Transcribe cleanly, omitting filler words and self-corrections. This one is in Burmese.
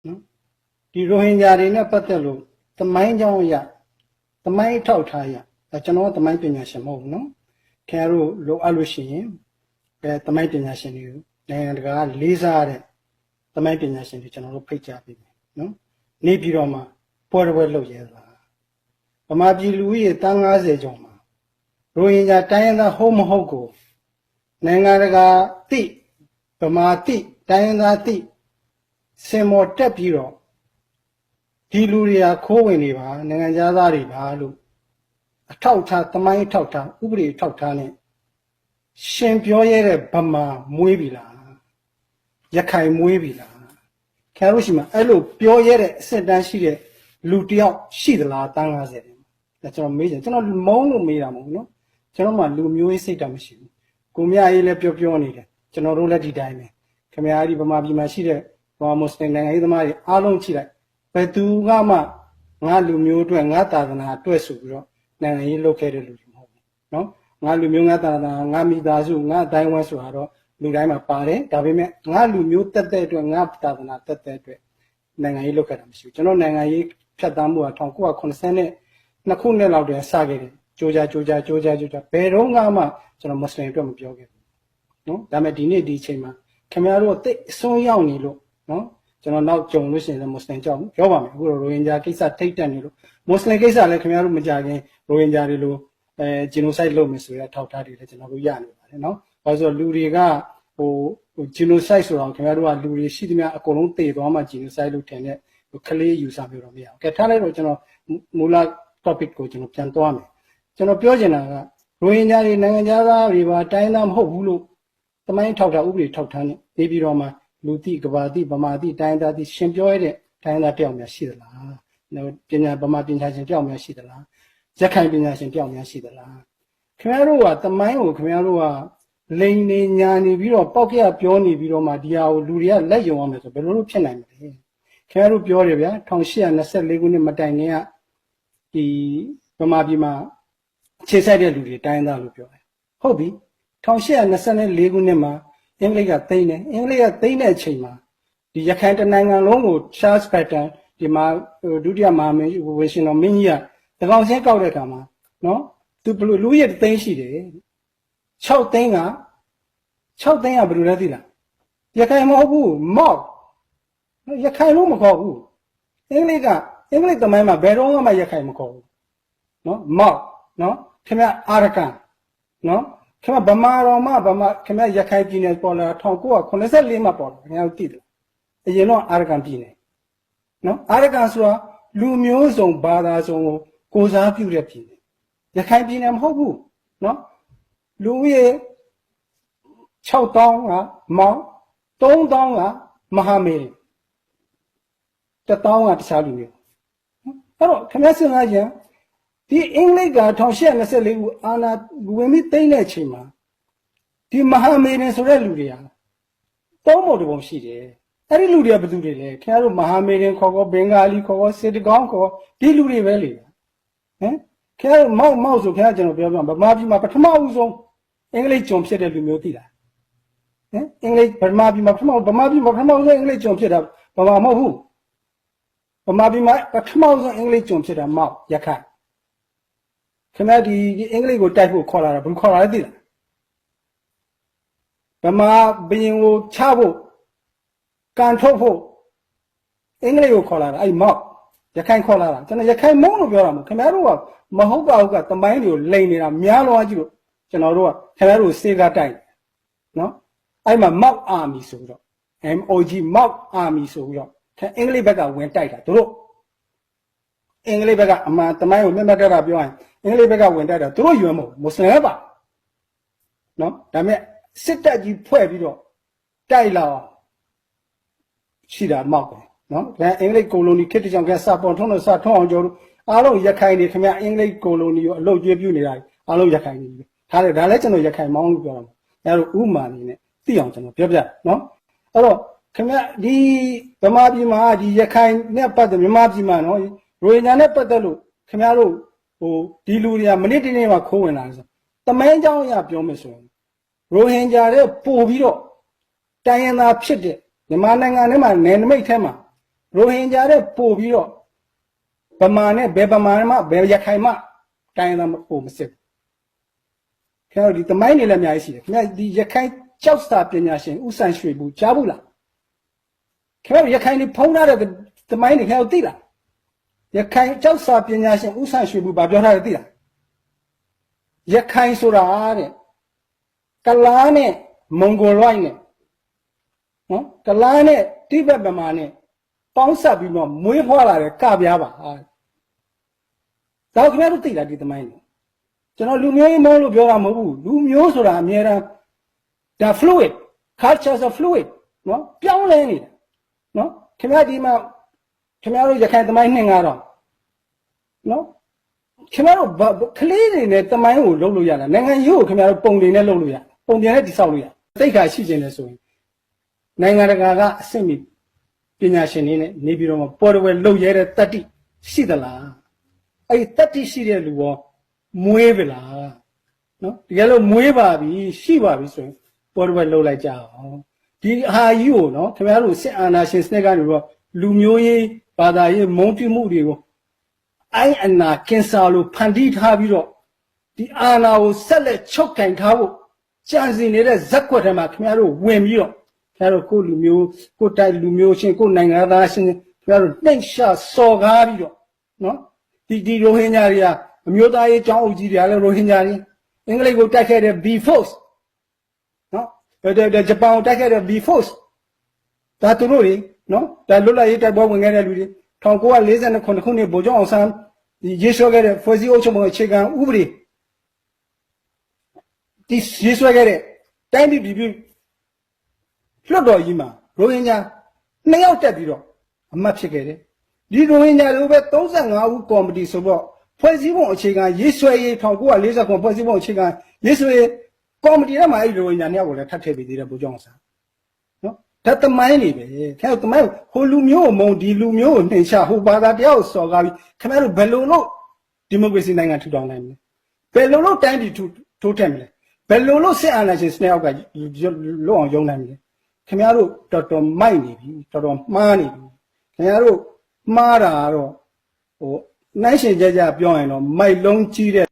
နော်ဒီရိုဟင်ဂျာတွေနဲ့ပတ်သက်လို့သမိုင်းကြောင်းအရသမိုင်းထောက်ထားရကျွန်တော်ကသမိုင်းပညာရှင်မဟုတ်ဘူးနော်ခင်ဗျားတို့လိုအပ်လို့ရှိရင်သမိုင်းပညာရှင်တွေကိုနိုင်ငံတကာကလေးစားတဲ့သမိုင်းပညာရှင်တွေကျွန်တော်တို့ဖိတ်ကြားပေးမယ်နော်နေပြီးတော့မှပွဲတစ်ပွဲလုပ်ရဲသလားဗမာပြည်လူကြီးတန်း90ကျော်မှာရိုဟင်ဂျာတိုင်းရင်းသားဟုတ်မဟုတ်ကိုနိုင်ငံတကာတိဗမာတိတိုင်းရင်းသားတိစင်မော်တက်ပြီးတော့ဒီလူတွေကခိုးဝင်နေပါနိုင်ငံသားတွေပါလို့အထောက်ထားသမိုင်းအထောက်ထားဥပဒေအထောက်ထားနဲ့ရှင်ပြောရတဲ့ဗမာမွေးပြီလားရခိုင်မွေးပြီလားခင်ဗျားတို့ရှိမှာအဲ့လိုပြောရတဲ့အစစ်တမ်းရှိတဲ့လူတယောက်ရှိသလားတန်း90တယ်ဒါကျွန်တော်မေးတယ်ကျွန်တော်မုန်းလို့မေးတာမဟုတ်ဘူးနော်ကျွန်တော်မှလူမျိုးရေးစိတ်ဓာတ်မရှိဘူးကိုမြရေးလည်းပြောနေတယ်ကျွန်တော်တို့လည်းဒီတိုင်းပဲခင်ဗျားဒီဗမာပြည်မှာရှိတဲ့ဗမာမွတ်စလင်နိုင်ငံရေးသမားတွေအားလုံးချိလိုက်ဘယ်သူကမှငါလူမျိုးအတွက်ငါသာသနာအတွက်ဆိုပြီးတော့နိုင်ငံရေးလုပ်ခဲ့တဲ့လူတွေမဟုတ်ဘူးနော်ငါလူမျိုးငါသာသနာငါမိသားစုငါအတိုင်းဝမ်ဆိုတာတော့လူတိုင်းမှာပါတယ်ဒါပေမဲ့ငါလူမျိုးတက်တဲ့အတွက်ငါသာသနာတက်တဲ့အတွက်နိုင်ငံရေးလုပ်ခဲ့တာမရှိဘူးကျွန်တော်နိုင်ငံရေးဖြတ်သန်းမှုက1980နဲ့2ခုနှစ်လောက်တည်းစခဲ့တယ်ကြိုးကြဘယ်တော့မှကျွန်တော်မွတ်စလင်အတွက်မပြောခဲ့ဘူးနော်ဒါပေမဲ့ဒီနေ့ဒီအချိန်မှာခင်ဗျားတို့တိတ်အစွန်းရောက်နေလို့နော်ကျွန်တော်နောက်ကြုံလို့ရှိရင်လည်းမွတ်စလင်ကြောက်ပြောပါမယ်အခုတော့ရိုဟင်ဂျာကိစ္စထိတ်တက်နေလို့မွတ်စလင်ကိစ္စလည်းခင်ဗျားတို့မကြခင်ရိုဟင်ဂျာတွေလိုဂျီနိုဆိုက်လုပ်မယ်ဆိုရထောက်ထားတွေလည်းကျွန်တော်တို့ရနေပါတယ်နော်ဘာလို့ဆိုလူတွေကဂျီနိုဆိုက်ဆိုတော့ခင်ဗျားတို့ကလူတွေရှိသမျှအကုန်လုံးတည်သွားမှဂျီနိုဆိုက်လုပ်ထင်တဲ့ကလေးယူဆမျိုးတော့မရဘူးကဲထားလိုက်တော့ကျွန်တော်မူလ topic ကိုကျွန်တော်ပြန်သွားမယ်ကျွန်တော်ပြောချင်တာကရိုဟင်ဂျာတွေနိုင်ငံသားတွေပါတိုင်းသားမဟုတ်ဘူးလို့သမိုင်းထောက်ထားဥပဒေထောက်ထားနေပြီးတော့မှလူတိကဘာတိဗမာတိတိုင်းသားတိရှင်ပြောရတဲ့တိုင်းသားတယောက်များရှိသလားပညာဗမာပညာရှင်တယောက်များရှိသလားရခိုင်ပညာရှင်တယောက်များရှိသလားခင်ဗျားတို့ကသမိုင်းကိုခင်ဗျားတို့ကလိန်နေညာနေပြီးတော့ပောက်ကြပြောနေပြီးတော့မှဒီဟာကိုလူတွေကလက်ယုံအောင်မယ်ဆိုဘယ်လိုလုပ်ဖြစ်နိုင်မလဲခင်ဗျားတို့ပြောတယ်ဗျာ1824ခုနှစ်မတိုင်ခင်ကဒီဗမာပြည်မှာခြေဆိုင်တဲ့လူတွေတိုင်းသားလို့ပြောတယ်ဟုတ်ပြီ1824ခုနှစ်မှာအင်္ဂလိပ်ကသိမ်းတယ်အင်္ဂလိပ်ကသိမ်းတဲ့အချိန်မှာဒီရခိုင်တနိုင်ငံလုံးကို Charles Patton ဒီမှာဒုတိယမဟာမင်းဝရှင်တော်မင်းကြီးကတကောင်ဆင်းကောက်တဲ့အခါမှာနော်သူဘလို့လူရဲ့သိန်းရှိတယ်6သိန်းကဘယ်လိုလဲသိလားရခိုင်မဟုတ်ဘူးမောက်ရခိုင်လို့မခေါ်ဘူးအင်္ဂလိပ်သမိုင်းမှာဘယ်တော့မှရခိုင်မခေါ်ဘူးနော်မောက်နော်ခင်ဗျအာရကန်နော်ခင်ဗျဗမာတော်မှခင်ဗျရခိုင်ပြည်နယ်ပေါ်လာ1984မှာပေါ်လာခင်ဗျသိတယ်အရင်တော့အာရကန်ပြည်နယ်နော်အာရကန်ဆိုတာလူမျိုးစုံဘာသာစုံကိုစားပြုတဲ့ပြည်နယ်ရခိုင်ပြည်နယ်မဟုတ်ဘူးနော်လူဦးရေ6000ကမောင်3000ကမဟာမေရ1000ကတခြားလူမျိုးအဲ့တော့ခင်ဗျစဉ်းစားကြဒီအင်္ဂလိပ်က1824ခုအာနာဝင်ပြီးသိမ်းတဲ့အချိန်မှာဒီမဟာမေရဆိုတဲ့လူတွေကသုံးပုံတစ်ပုံရှိတယ်အဲ့ဒီလူတွေကဘယ်သူတွေလဲခင်ဗျားတို့မဟာမေရခေါ်ဘင်္ဂါလီခေါ်စစ်တကောင်းခေါ်ဒီလူတွေပဲလေဟမ်ခင်ဗျားတို့မောက်ဆိုခင်ဗျားကျွန်တော်ပြောပြဗမာပြည်မှာပထမဦးဆုံးအင်္ဂလိပ်ကျွန်ဖြစ်တဲ့လူမျိုးသိလားဟမ်အင်္ဂလိပ်ဗမာပြည်မှာပထမဦးဆုံးအင်္ဂလိပ်ကျွန်ဖြစ်တာဗမာမဟုတ်ဘူးဗမာပြည်မှာပထမဦးဆုံးအင်္ဂလိပ်ကျွန်ဖြစ်တာမောက်ရခိုင်ခင်ဗျားဒီအင်္ဂလိပ်ကိုတိုက်ဖို့ခေါ်လာတာဘယ်ခေါ်လာလဲသိလားဗမာဘရင်ကိုချဖို့ကန်ထုတ်ဖို့အင်္ဂလိပ်ကိုခေါ်လာတာအဲ့မောက်ရခိုင်ခေါ်လာတာကျွန်တော်ရခိုင်မုန်းလို့ပြောတာမဟုတ်ခင်ဗျားတို့ကမဟုတ်ပါဘူးကတမိုင်းတွေကိုလိန်နေတာများလို့ကြည့်လို့ကျွန်တော်တို့ကခင်ဗျားတို့စေကတိုက်နော်အဲ့မှာမောက်အာမီဆိုပြီးတော့ MOG မောက်အာမီဆိုပြီးတော့အင်္ဂလိပ်ဘက်ကဝင်တိုက်တာတို့အင်္ဂလိပ်ဘက်ကအမှန်တမိုင်းကိုမျက်မှတ်တာပြောရင်အင်္ဂလိပ်ဘက်ကဝင်တိုက်တာသူတို့ယူရမဟုတ်မွတ်စလင်ပဲပါနော်ဒါပေမဲ့စစ်တပ်ကြီးဖွဲ့ပြီးတော့တိုက်လာရှိတာမောက်ပဲနော်ဒါအင်္ဂလိပ်ကိုလိုနီခေတ်တကြောင်ကစပေါ်ထုံးလို့စထုံးအောင်ကျော်တို့အားလုံးရခိုင်တွေခင်ဗျအင်္ဂလိပ်ကိုလိုနီကိုအလုတ်ကျွေးပြုနေတာအားလုံးရခိုင်တွေပဲဒါလည်းကျွန်တော်ရခိုင်မောင်းလို့ပြောတာမဟုတ်အဲဒါဥမာနေနဲ့သိအောင်ကျွန်တော်ပြောပြနော်အဲ့တော့ခင်ဗျဒီဗမာပြည်မှာဒီရခိုင်နဲ့ပတ်သက်မြန်မာပြည်မှာနော်ရိုဟင်ဂျာနဲ့ပတ်သက်လို့ခင်ဗျားတို့ဒီလူတွေကမနစ်တနေ့မှာခိုးဝင်လာတယ်ဆိုတမိုင်းเจ้าအရာပြောမယ်ဆိုရင်ရိုဟင်ဂျာတွေပို့ပြီးတော့တိုင်းရင်းသားဖြစ်တဲ့မြန်မာနိုင်ငံထဲမှာနယ်နိမိတ်ထဲမှာ ရိုဟင်ဂျာတဲ့ပို့ပြီးတော့ဗမာနဲ့ဘယ်ဗမာမှဘယ်ရခိုင်မှတိုင်းသားပို့မစစ်ခင်ဗျားတို့ဒီတမိုင်းနေလည်းအများကြီးရှိတယ်ခင်ဗျားဒီရခိုင်ကျောက်စာပညာရှင်ဦးဆန်းရွှေဘူးကြားဘူးလားခင်ဗျားတို့ရခိုင်နေဖုံးထားတဲ့တမိုင်းနေခင်ဗျားတို့သိလားရခိုင်ကျောက်စာပညာရှင်ဦးဆန်းရွှေဘူးဗာပြောထားတယ်သိလားရခိုင်ဆိုတာတဲ့ကလားနဲ့မွန်ဂိုလိုက်နဲ့နော်ကလားနဲ့တိဘက်ဗမာနဲ့ပေါင်းစပ်ပြီးတော့မွေးဖွားလာတဲ့ကပြားပါဒါခင်ဗျားတို့သိလားဒီသမိုင်းကိုကျွန်တော်လူမျိုးရေးမုန်းလို့ပြောတာမဟုတ်ဘူးလူမျိုးဆိုတာအများအားဒါ fluid cultures are fluid နော်ပြောင်းလဲနေတာနော်ခင်ဗျားဒီမှာခင်ဗျားတို့ရခိုင်သမိုင်းနှစ်9000နော်ခင်ဗျားတို့ကလေးတွေနဲ့သမိုင်းကိုလုပ်လို့ရတာနိုင်ငံရေးကိုခင်ဗျားတို့ပုံတွေနဲ့လုပ်လို့ရပုံပြန်နဲ့တိဆောက်လို့ရသိက္ခာရှိခြင်းနဲ့ဆိုရင်နိုင်ငံတကာကအဆင့်မီပညာရှင်တွေနဲ့နေပြီးတော့ပေါ်တော်ဝဲလှုပ်ရဲတဲ့တတ္တိရှိသလားအဲ့ဒီတတ္တိရှိတဲ့လူရောမွေးပလားနော်တကယ်လို့မွေးပါပြီရှိပါပြီဆိုရင်ပေါ်တော်ဝဲလှုပ်လိုက်ကြအောင်ဒီအာကြီးကိုနော်ခင်ဗျားတို့စစ်အာဏာရှင်စနစ်ကနေတော့လူမျိုးရေးဘာသာရေးမုန်းတိမှုတွေကိုအိုင်းအနာကင်ဆာလို့ဖန်တီးထားပြီးတော့ဒီအာဏာကိုဆက်လက်ချုပ်ကင်ထားဖို့ကြံစည်နေတဲ့ဇက်ကွက်ထဲမှာခင်ဗျားတို့ဝင်ပြီးတော့ခင်ဗျားတို့ကိုလူမျိုးကိုတိုက်လူမျိုးချင်းကိုနိုင်ငံသားချင်းခင်ဗျားတို့နှိမ့်ရှာစော်ကားပြီးတော့နော်ဒီရိုဟင်ဂျာတွေကအမျိုးသားရေးအကြောင်းအုပ်ကြီးတွေကလည်းရိုဟင်ဂျာတွေအင်္ဂလိပ်ကိုတိုက်ခဲ့တဲ့ B Force နော်ဂျပန်ကိုတိုက်ခဲ့တဲ့ B Force ဒါသူတို့တွေနော်ဒါလွတ်လပ်ရေးတိုက်ပွဲဝင်ခဲ့တဲ့လူတွေ1949ခုနှစ်ဗိုလ်ချုပ်အောင်ဆန်းဒီရေးဆွဲခဲ့တဲ့ဖွဲ့စည်းအုပ်ချုပ်ပုံအခြေခံဥပဒေဒီရေးဆွဲခဲ့တဲ့တိုင်းပြည်ပြည်လွတ်တော်ကြီးမှာရိုဟင်ဂျာ2ယောက်တက်ပြီးတော့အမတ်ဖြစ်ခဲ့တယ်ဒီရိုဟင်ဂျာတွေပဲ35ဦးကော်မတီဆိုတော့ဖွဲ့စည်းပုံအခြေခံရေးဆွဲရေး1949ဖွဲ့စည်းပုံအခြေခံရေးဆွဲရေးကော်မတီထဲမှာအဲ့ဒီရိုဟင်ဂျာ2ယောက်ကိုလည်းထပ်ထည့်ပေးသေးတယ်ဗိုလ်ချုပ်အောင်ဆန်းနော်ဒါတမိုင်းနေပဲခင်ဗျားတို့တမိုင်းဟိုလူမျိုးကိုမုံဒီလူမျိုးကိုနှိမ်ချဟိုဘာသာတရားကိုစော်ကားပြီးခင်ဗျားတို့ဘယ်လိုလုပ်ဒီမိုကရေစီနိုင်ငံထူထောင်နိုင်မလဲဘယ်လိုလုပ်တိုင်းပြည်ထိုးထက်မလဲဘယ်လိုလုပ်စစ်အာဏာရှင်စနစ်အောက်ကလွတ်အောင်ယုံနိုင်မလဲခင်ဗျားတို့တော်တော်မိုက်နေပြီတော်တော်မှားနေပြီခင်ဗျားတို့မှားတာကတော့ဟိုနိုင်ရှင်ကြကြပြောရင်တော့မိုက်လုံးကြီးတဲ့